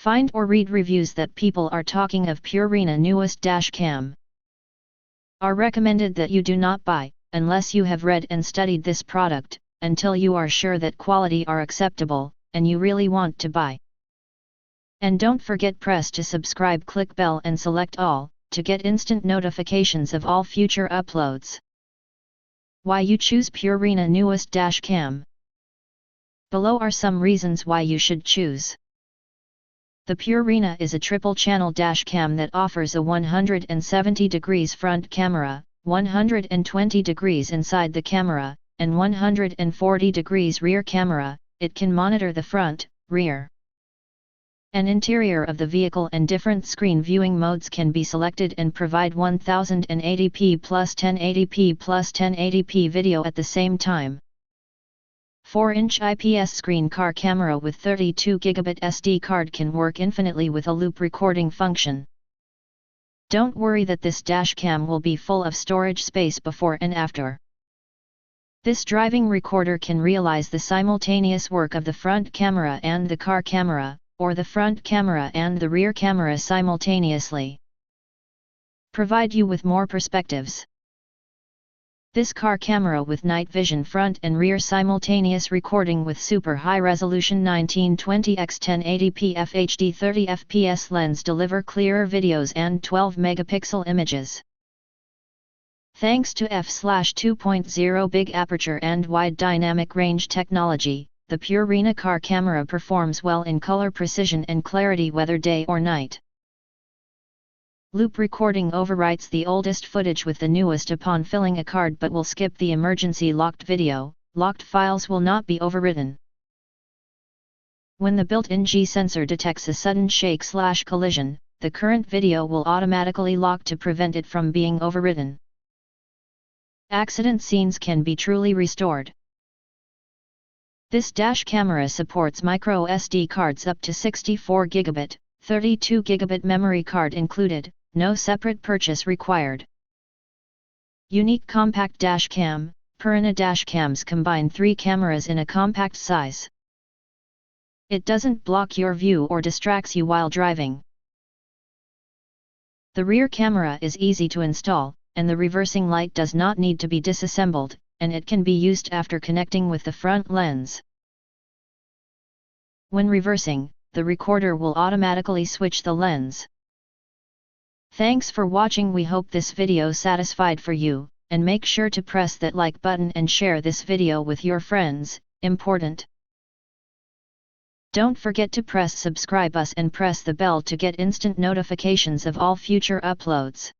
Find or read reviews that people are talking of PURERINA newest dashcam. Are recommended that you do not buy, unless you have read and studied this product, until you are sure that quality are acceptable, and you really want to buy. And don't forget press to subscribe, click bell and select all, to get instant notifications of all future uploads. Why you choose PURERINA newest dashcam. Below are some reasons why you should choose. The PURERINA is a triple-channel dashcam that offers a 170 degrees front camera, 120 degrees inside the camera, and 140 degrees rear camera. It can monitor the front, rear, and interior of the vehicle, and different screen viewing modes can be selected and provide 1080p plus 1080p plus 1080p video at the same time. 4-inch IPS screen car camera with 32GB SD card can work infinitely with a loop recording function. Don't worry that this dashcam will be full of storage space before and after. This driving recorder can realize the simultaneous work of the front camera and the car camera, or the front camera and the rear camera simultaneously. Provide you with more perspectives. This car camera with night vision front and rear simultaneous recording with super high resolution 1920x 1080p FHD 30 fps lens deliver clearer videos and 12 megapixel images. Thanks to f/2.0 big aperture and wide dynamic range technology, the PURERINA car camera performs well in color precision and clarity whether day or night. Loop recording overwrites the oldest footage with the newest upon filling a card but will skip the emergency locked video. Locked files will not be overwritten. When the built-in G sensor detects a sudden shake/collision, the current video will automatically lock to prevent it from being overwritten. Accident scenes can be truly restored. This dash camera supports micro SD cards up to 64GB, 32GB memory card included. No separate purchase required. Unique compact dashcam. PURERINA dashcams combine 3 cameras in a compact size. It doesn't block your view or distracts you while driving. The rear camera is easy to install, and the reversing light does not need to be disassembled, and it can be used after connecting with the front lens. When reversing, the recorder will automatically switch the lens. Thanks for watching. We hope this video satisfied for you, and make sure to press that like button and share this video with your friends. Important. Don't forget to press subscribe us and press the bell to get instant notifications of all future uploads.